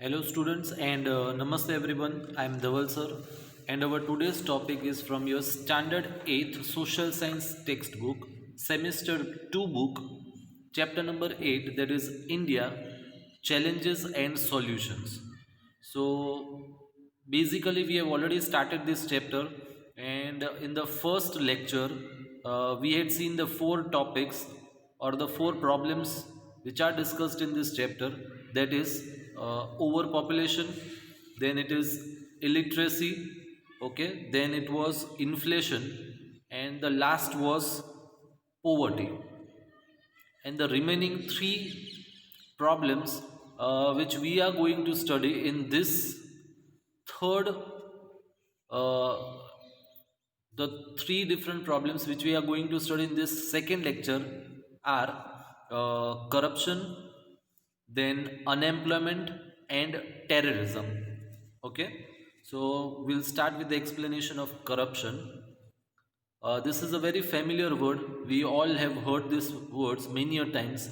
Hello students and namaste everyone. I am Dhaval sir and our today's topic is from your standard 8th social science textbook semester 2 book chapter number 8, that is India challenges and solutions. So basically we have already started this chapter, and in the first lecture we had seen the four topics or the four problems which are discussed in this chapter, that is overpopulation, then it is illiteracy, okay, then it was inflation, and the last was poverty. And the remaining three problems which we are going to study in this third uh, the three different problems which we are going to study in this second lecture are corruption, then unemployment, and terrorism. Okay, so we'll start with the explanation of corruption. This is a very familiar word. We all have heard these words many a times.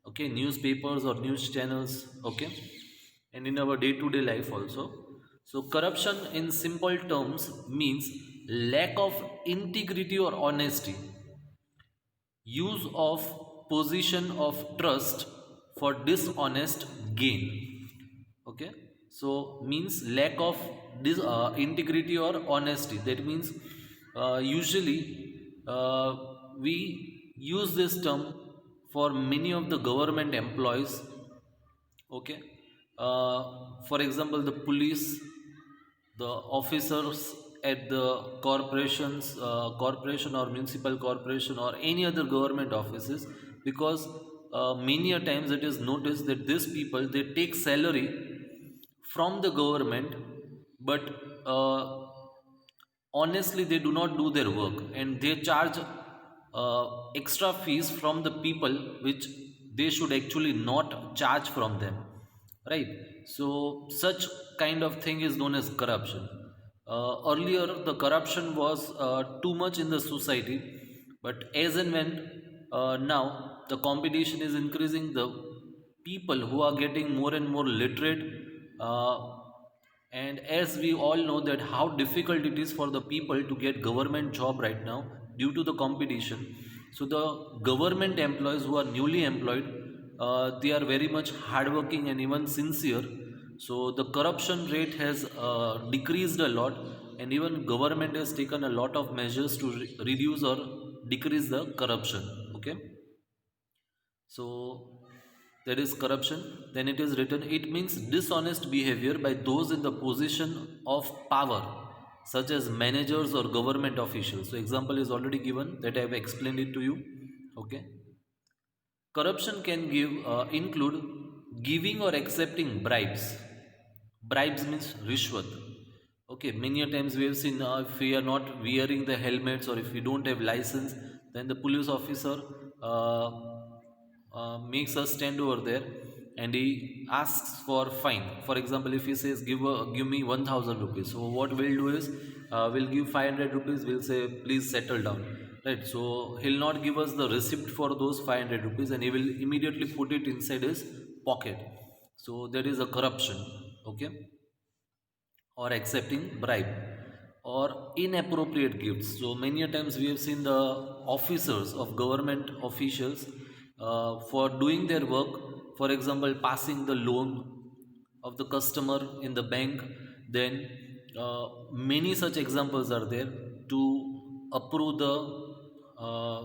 Okay, newspapers or news channels. Okay, and in our day-to-day life also. So corruption, in simple terms, means lack of integrity or honesty, use of position of trust for dishonest gain. Okay, so means lack of integrity or honesty. That means usually uh, we use this term for many of the government employees. Okay, for example, the police, the officers at the corporation or municipal corporation or any other government offices, because many a times it is noticed that these people, they take salary from the government, but uh, honestly they do not do their work, and they charge extra fees from the people which they should actually not charge from them, right? So such kind of thing is known as corruption. Earlier the corruption was too much in the society, but as and when now the competition is increasing, the people who are getting more and more literate, uh, and as we all know that how difficult it is for the people to get government job right now due to the competition. So the government employees who are newly employed, they are very much hardworking and even sincere. So the corruption rate has decreased a lot, and even government has taken a lot of measures to reduce or decrease the corruption. Okay, so that is corruption. Then it is written, it means dishonest behavior by those in the position of power, such as managers or government officials. So example is already given that I have explained it to you. Okay, corruption can include giving or accepting bribes. Bribes means rishwat. Okay, many a times we have seen, if we are not wearing the helmets or if we don't have license, then the police officer uh, makes us stand over there and he asks for fine. For example, if he says give me 1000 rupees, so what we'll do is we'll give 500 rupees, we'll say please settle down, right? So he'll not give us the receipt for those 500 rupees and he will immediately put it inside his pocket. So there is a corruption. Okay, or accepting bribe or inappropriate gifts. So many a times we have seen the officers of government officials, for doing their work, for example passing the loan of the customer in the bank, then many such examples are there to approve the uh,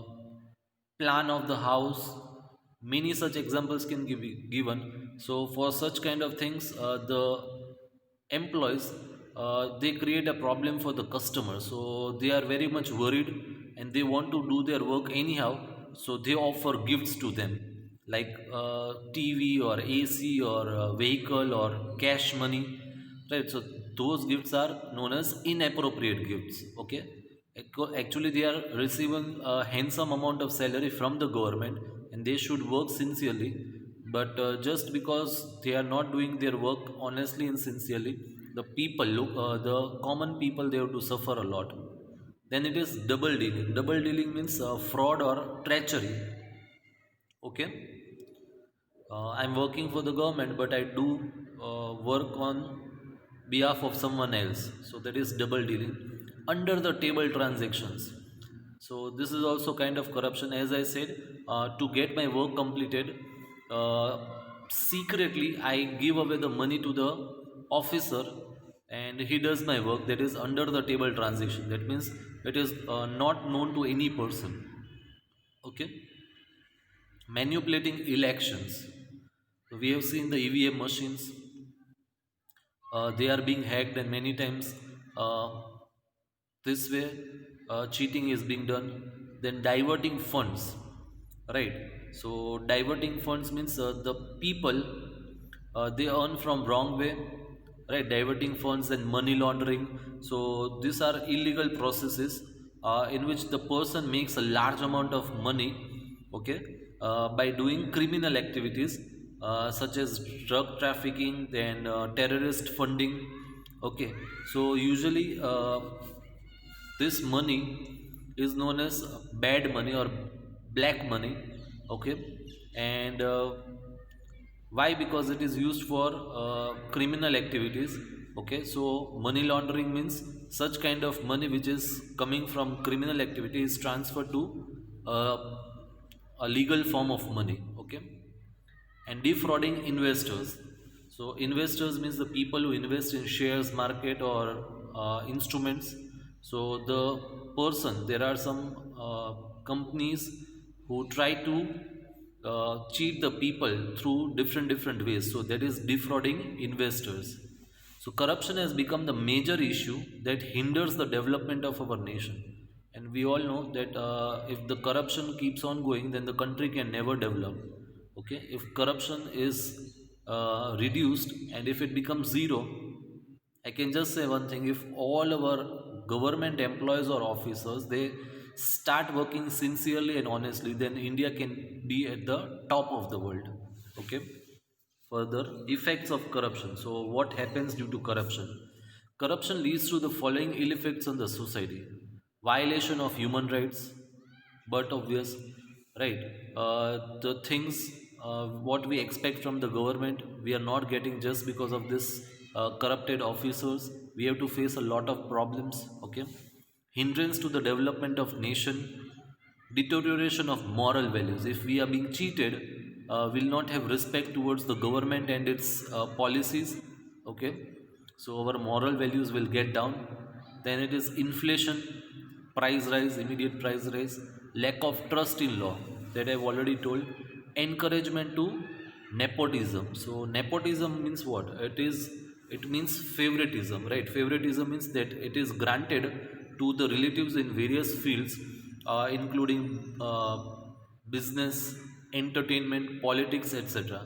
plan of the house. Many such examples can be given. So for such kind of things, the employees, they create a problem for the customer, so they are very much worried and they want to do their work anyhow. So they offer gifts to them, like TV or AC or vehicle or cash money, right? So those gifts are known as inappropriate gifts. Okay, actually they are receiving a handsome amount of salary from the government and they should work sincerely, but just because they are not doing their work honestly and sincerely, the people the common people, they have to suffer a lot. Then it is double dealing. Double dealing means fraud or treachery. Okay, I'm working for the government, but I do work on behalf of someone else, so that is double dealing. Under the table transactions, so this is also kind of corruption. As I said, to get my work completed, uh, secretly I give away the money to the officer and he does my work. That is under the table transaction. That means it is not known to any person. Okay. Manipulating elections. We have seen the EVM machines, they are being hacked, and many times uh, this way cheating is being done. Then diverting funds, right? So diverting funds means the people they earn from wrong way, right? Diverting funds and money laundering. So these are illegal processes in which the person makes a large amount of money, okay, by doing criminal activities such as drug trafficking, then terrorist funding. Okay, so usually this money is known as bad money or black money. Okay, and why? Because it is used for criminal activities. Okay, so money laundering means such kind of money which is coming from criminal activity is transferred to uh, a legal form of money. Okay, and defrauding investors. So investors means the people who invest in shares market or instruments. So the person, there are some companies who try to cheat the people through different ways, so that is defrauding investors. So corruption has become the major issue that hinders the development of our nation. And we all know that if the corruption keeps on going, then the country can never develop. Okay, if corruption is reduced and if it becomes zero, I can just say one thing: if all our government employees or officers they start working sincerely and honestly, then India can be at the top of the world. Okay. Further, effects of corruption. So, what happens due to corruption? Corruption leads to the following ill effects on the society: violation of human rights, but obvious, right? The things what we expect from the government, we are not getting just because of this corrupted officers. We have to face a lot of problems. Okay, hindrance to the development of nation, deterioration of moral values. If we are being cheated, we'll not have respect towards the government and its policies. Okay, so our moral values will get down. Then it is inflation, price rise, immediate price rise, lack of trust in law, that I've already told. Encouragement to nepotism. So nepotism means what? It means favoritism, right? Favoritism means that it is granted to the relatives in various fields, including business, entertainment, politics, etc.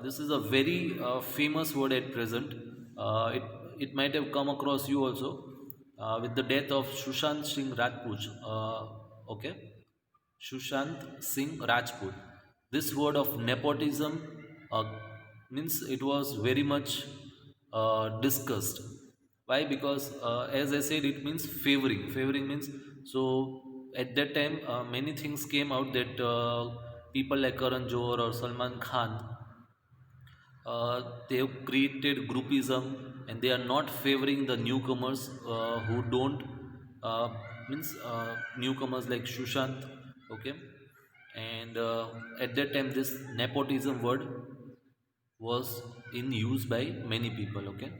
This is a very famous word at present. It might have come across you also with the death of Sushant Singh Rajput. Okay, Shushant Singh Rajput. This word of nepotism uh, means it was very much discussed. Why? Because as I said, it means favoring. Favoring means, so at that time many things came out that people like Karan Johar or Salman Khan, they have created groupism and they are not favoring the newcomers who don't uh, means newcomers like Shushant. Okay, and at that time this nepotism word was in use by many people. Okay,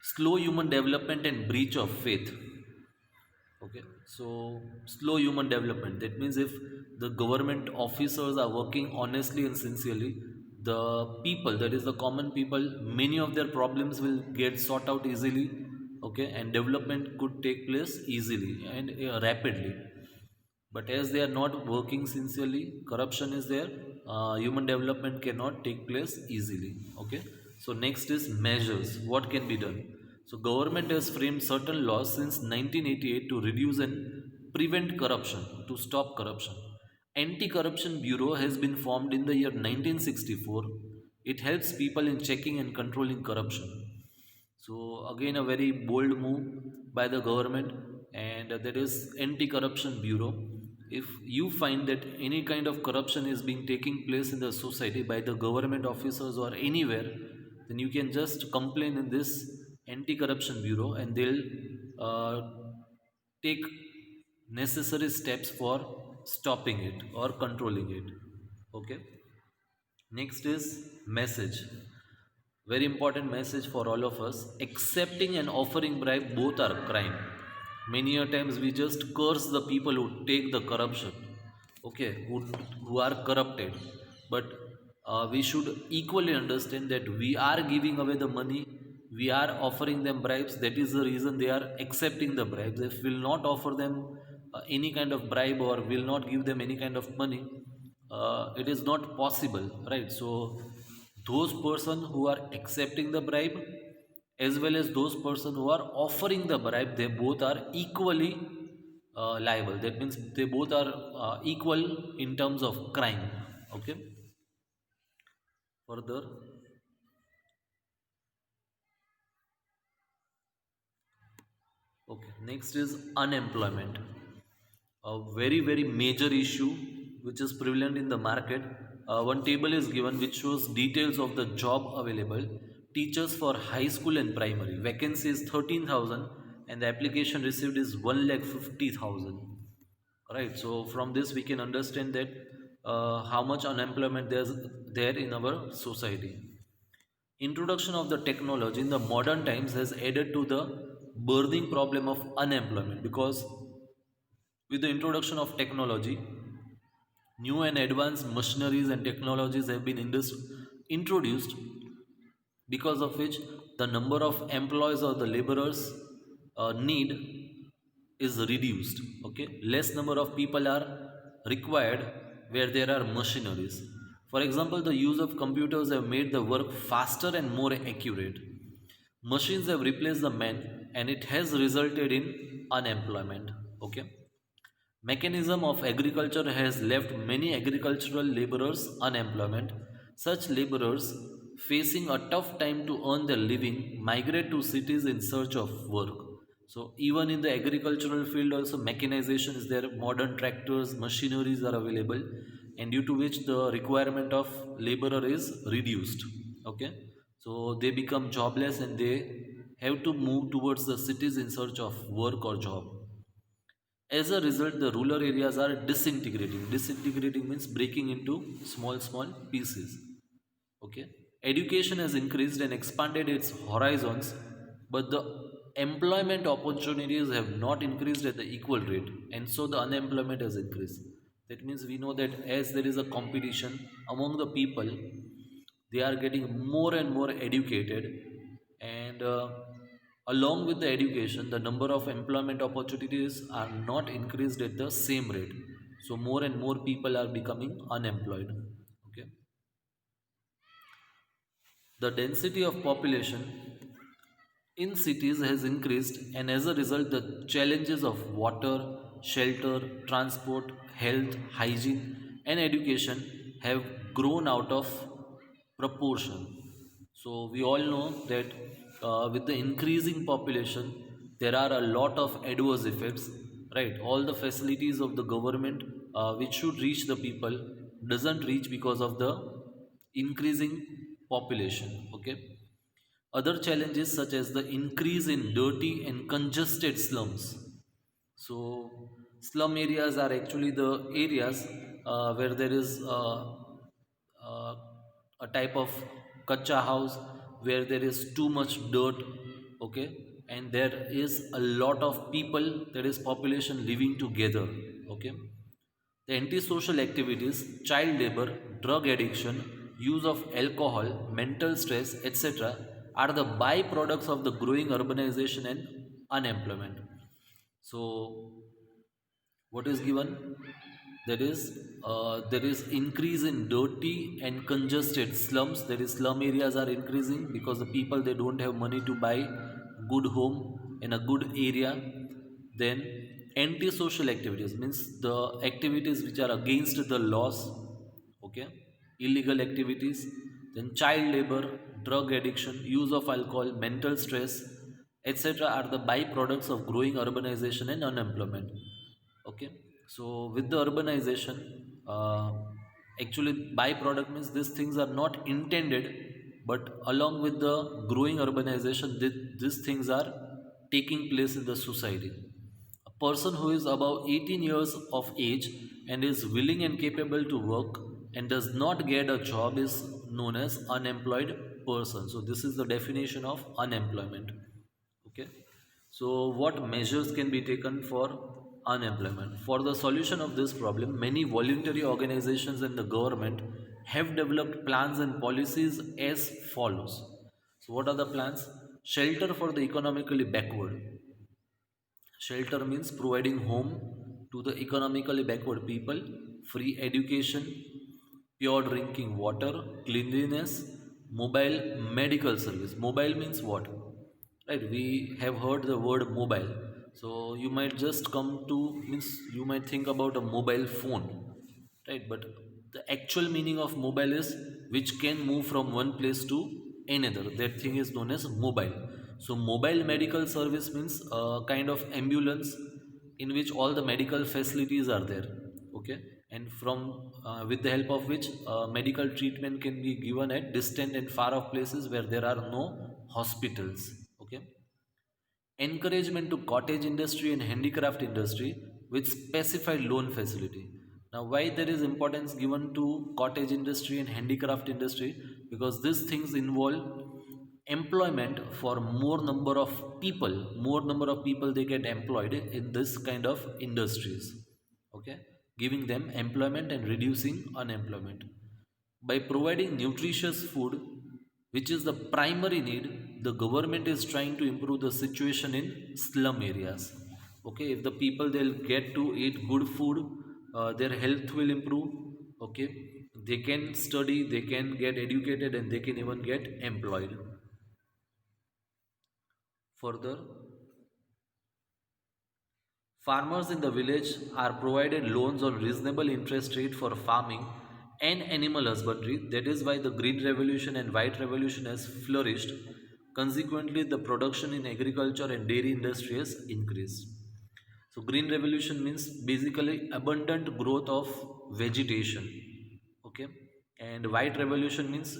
slow human development and breach of faith. Okay, so slow human development, that means if the government officers are working honestly and sincerely, the people, that is the common people, many of their problems will get sought out easily. Okay, and development could take place easily and rapidly. But as they are not working sincerely, corruption is there, human development cannot take place easily. Okay, so next is measures. What can be done? So government has framed certain laws since 1988 to reduce and prevent corruption, to stop corruption. Anti-Corruption Bureau has been formed in the year 1964. It helps people in checking and controlling corruption. So again, a very bold move by the government, and that is Anti-Corruption Bureau. If you find that any kind of corruption is being taking place in the society by the government officers or anywhere, then you can just complain in this anti-corruption bureau, and they'll uh, take necessary steps for stopping it or controlling it. Okay. Next is message. Very important message for all of us. Accepting and offering bribe both are crime. Many a times we just curse the people who take the corruption, okay, who are corrupted. But we should equally understand that we are giving away the money, we are offering them bribes. That is the reason they are accepting the bribes. If we will not offer them any kind of bribe or will not give them any kind of money, it is not possible, right? So those person who are accepting the bribe as well as those person who are offering the bribe, they both are equally liable. That means they both are equal in terms of crime. Okay. Further, okay, next is unemployment, a very major issue which is prevalent in the market. One table is given which shows details of the job available. Teachers for high school and primary vacancy is 13,000 and the application received is 1,50,000. Right. So from this we can understand that how much unemployment there's there in our society. Introduction of the technology in the modern times has added to the birthing problem of unemployment, because with the introduction of technology, new and advanced machineries and technologies have been introduced, because of which the number of employees or the laborers need is reduced. Okay, less number of people are required where there are machineries. For example, the use of computers have made the work faster and more accurate. Machines have replaced the man and it has resulted in unemployment. Okay. Mechanism of agriculture has left many agricultural laborers unemployment. Such laborers facing a tough time to earn their living migrate to cities in search of work. So even in the agricultural field also mechanization is there, modern tractors, machineries are available, and due to which the requirement of laborer is reduced. Okay. So they become jobless and they have to move towards the cities in search of work or job. As a result, the rural areas are disintegrating. Disintegrating means breaking into small pieces. Okay. Education has increased and expanded its horizons, but the employment opportunities have not increased at the equal rate, and so the unemployment has increased. That means we know that as there is a competition among the people, they are getting more and more educated, and along with the education the number of employment opportunities are not increased at the same rate, so more and more people are becoming unemployed. Okay. The density of population in cities has increased, and as a result the challenges of water, shelter, transport, health, hygiene and education have grown out of proportion. So we all know that with the increasing population there are a lot of adverse effects, right? All the facilities of the government which should reach the people doesn't reach because of the increasing population. Okay. Other challenges such as the increase in dirty and congested slums. So, slum areas are actually the areas where there is uh, a type of kacha house where there is too much dirt, okay, and there is a lot of people, there is population living together, okay. The antisocial activities, child labor, drug addiction, use of alcohol, mental stress, etc., are the byproducts of the growing urbanization and unemployment. So, what is given? That is, there is increase in dirty and congested slums. That is, slum areas are increasing because the people they don't have money to buy good home in a good area. Then antisocial activities means the activities which are against the laws, okay, illegal activities. Then child labor, drug addiction, use of alcohol, mental stress, etc., are the byproducts of growing urbanization and unemployment. Okay. So with the urbanization, uh, actually byproduct means these things are not intended, but along with the growing urbanization, these things are taking place in the society. A person who is above 18 years of age and is willing and capable to work and does not get a job is known as unemployed person. So this is the definition of unemployment. Okay. So what measures can be taken for unemployment? For the solution of this problem, many voluntary organizations and the government have developed plans and policies as follows. So what are the plans? Shelter for the economically backward. Shelter means providing home to the economically backward people, free education, pure drinking water, cleanliness, mobile medical service. Mobile means what? Right, we have heard the word mobile. So you might just come to means you might think about a mobile phone, right? But the actual meaning of mobile is which can move from one place to another. That thing is known as mobile. So mobile medical service means a kind of ambulance in which all the medical facilities are there. Okay. And from with the help of which medical treatment can be given at distant and far off places where there are no hospitals. Okay. Encouragement to cottage industry and handicraft industry with specified loan facility. Now why there is importance given to cottage industry and handicraft industry? Because these things involve employment for more number of people they get employed in this kind of industries. Okay. Giving them employment and reducing unemployment by providing nutritious food, which is the primary need. The government is trying to improve the situation in slum areas. Okay, if the people they'll get to eat good food, their health will improve. Okay, they can study, they can get educated, and they can even get employed. Further, farmers in the village are provided loans on reasonable interest rate for farming and animal husbandry. That is why the Green Revolution and White Revolution has flourished. Consequently, the production in agriculture and dairy industry has increased. So, Green Revolution means basically abundant growth of vegetation. Okay, and White Revolution means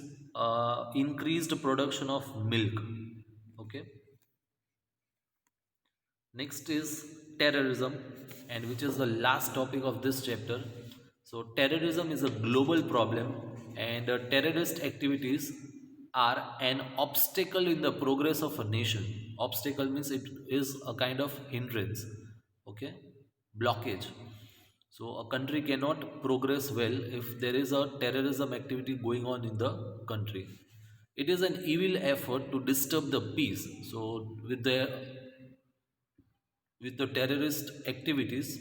increased production of milk. Okay. Next is terrorism, and which is the last topic of this chapter. So, terrorism is a global problem, and terrorist activities are an obstacle in the progress of a nation. Obstacle means it is a kind of hindrance, okay, blockage. So, a country cannot progress well if there is a terrorism activity going on in the country. It is an evil effort to disturb the peace. So, with the terrorist activities,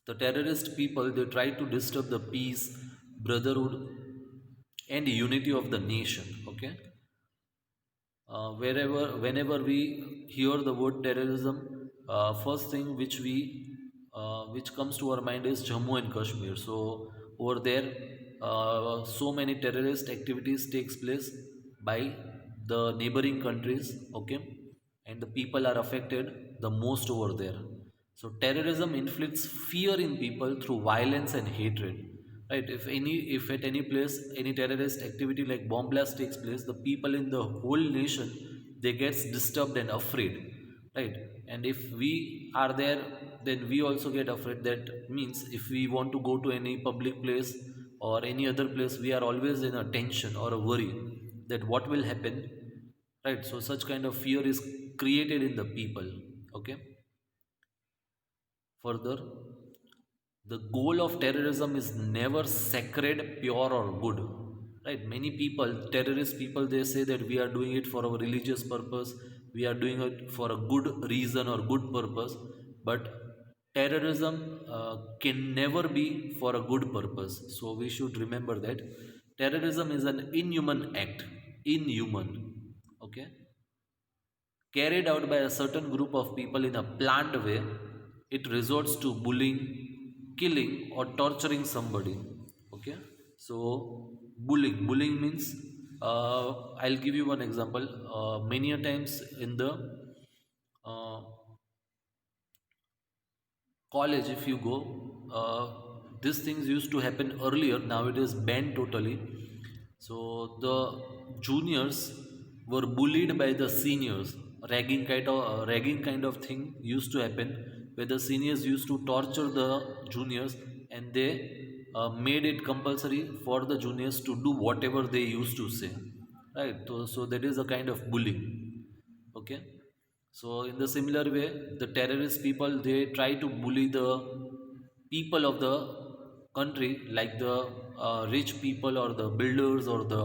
the terrorist people they try to disturb the peace, brotherhood, and unity of the nation. Okay. Whenever we hear the word terrorism, first thing which comes to our mind is Jammu and Kashmir. So over there, so many terrorist activities takes place by the neighboring countries. Okay. And the people are affected the most over there. So terrorism inflicts fear in people through violence and hatred. Right? If at any place any terrorist activity like bomb blast takes place, the people in the whole nation they gets disturbed and afraid. Right? And if we are there, then we also get afraid. That means if we want to go to any public place or any other place, we are always in a tension or a worry that what will happen. Right? So such kind of fear is created in the people. Okay. Further, the goal of terrorism is never sacred, pure, or good. Right? Many people, terrorist people, they say that we are doing it for our religious purpose, we are doing it for a good reason or good purpose. But terrorism can never be for a good purpose. So we should remember that terrorism is an inhuman act. Inhuman. Okay, carried out by a certain group of people in a planned way. It resorts to bullying, killing, or torturing somebody. Okay, so bullying means I'll give you one example. Many a times in the uh, college, if you go, these things used to happen earlier. Now it is banned totally. So the juniors were bullied by the seniors. Ragging kind of thing used to happen, where the seniors used to torture the juniors, and they made it compulsory for the juniors to do whatever they used to say. Right. So that is a kind of bullying. Okay. So in the similar way, the terrorist people, they try to bully the people of the country, like the rich people or the builders or the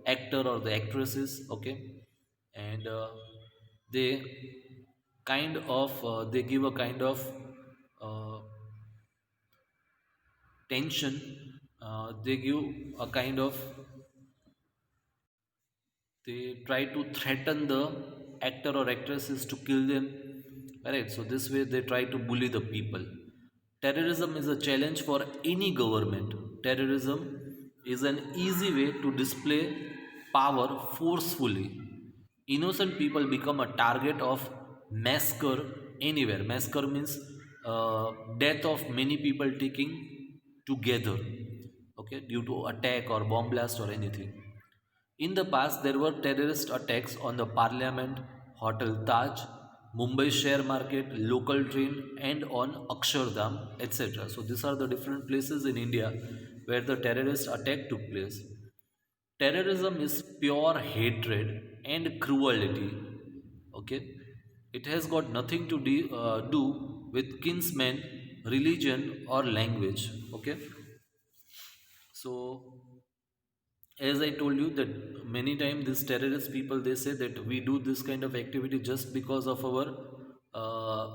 actor or the actresses. Okay. And they they give a kind of uh, tension. They give a kind of, they try to threaten the actor or actresses to kill them. Right. So this way they try to bully the people. Terrorism is a challenge for any government. Terrorism is an easy way to display power forcefully. Innocent people become a target of massacre anywhere. Massacre means death of many people taking together, okay, due to attack or bomb blast or anything. In the past, there were terrorist attacks on the Parliament, Hotel Taj, Mumbai share market, local train, and on Akshardham, etc. So these are the different places in India where the terrorist attack took place. Terrorism is pure hatred and cruelty. Okay, it has got nothing to do with kinsmen, religion, or language. Okay, so as I told you that many times these terrorist people, they say that we do this kind of activity just because of our uh,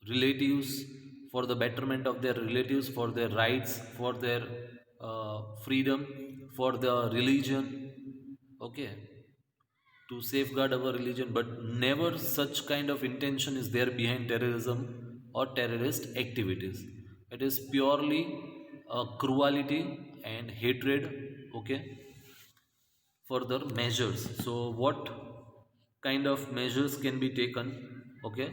relatives, for the betterment of their relatives, for their rights, for their freedom, for the religion. Okay, to safeguard our religion, but never such kind of intention is there behind terrorism or terrorist activities. It is purely cruelty and hatred. Okay. Further measures, so what kind of measures can be taken? Okay.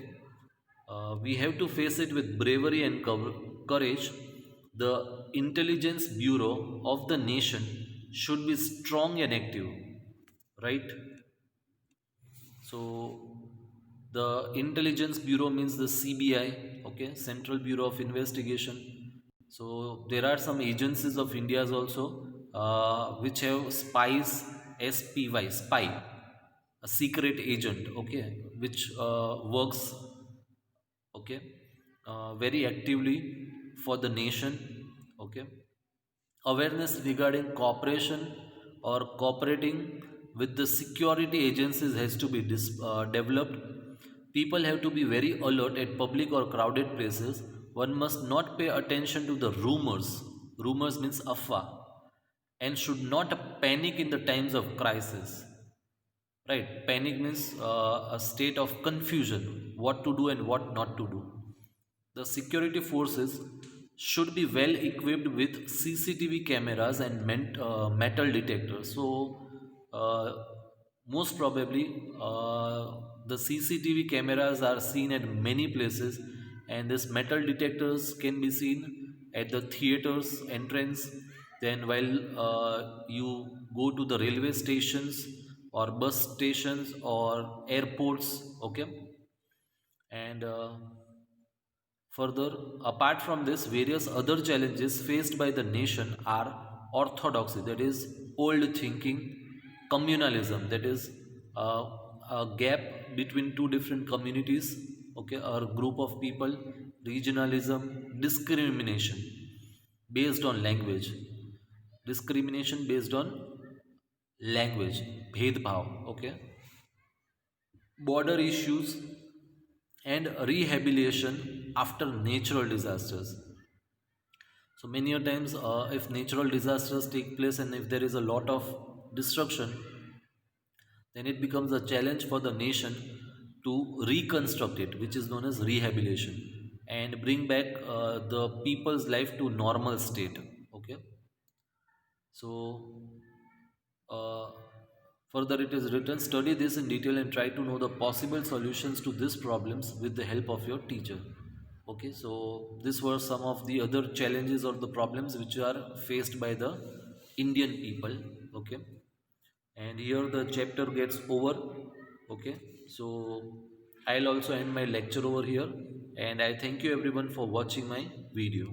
We have to face it with bravery and courage. The intelligence bureau of the nation should be strong and active, right? So the intelligence bureau means the CBI, okay, Central Bureau of Investigation. So there are some agencies of India's also which have spies, SPY, spy, a secret agent, okay, which works, okay, very actively for the nation. Okay. Awareness regarding cooperation or cooperating with the security agencies has to be developed. People have to be very alert at public or crowded places. One must not pay attention to the rumors. Rumors means afwa, and should not panic in the times of crisis. Right? Panic means a state of confusion, what to do and what not to do. The security forces should be well equipped with CCTV cameras and metal detectors. So uh, most probably the CCTV cameras are seen at many places, and this metal detectors can be seen at the theaters entrance. Then while you go to the railway stations or bus stations or airports. Okay. And further, apart from this, various other challenges faced by the nation are orthodoxy, that is old thinking, communalism, that is uh, a gap between two different communities, okay, or group of people, regionalism, discrimination based on language, discrimination based on language, bhedbhav, okay, border issues, and rehabilitation after natural disasters. So many a times, if natural disasters take place and if there is a lot of destruction, then it becomes a challenge for the nation to reconstruct it, which is known as rehabilitation, and bring back the people's life to normal state. Okay. So uh, further, it is written, study this in detail and try to know the possible solutions to these problems with the help of your teacher. Okay, so these were some of the other challenges or the problems which are faced by the Indian people. Okay, and here the chapter gets over. Okay, so I'll also end my lecture over here, and I thank you everyone for watching my video.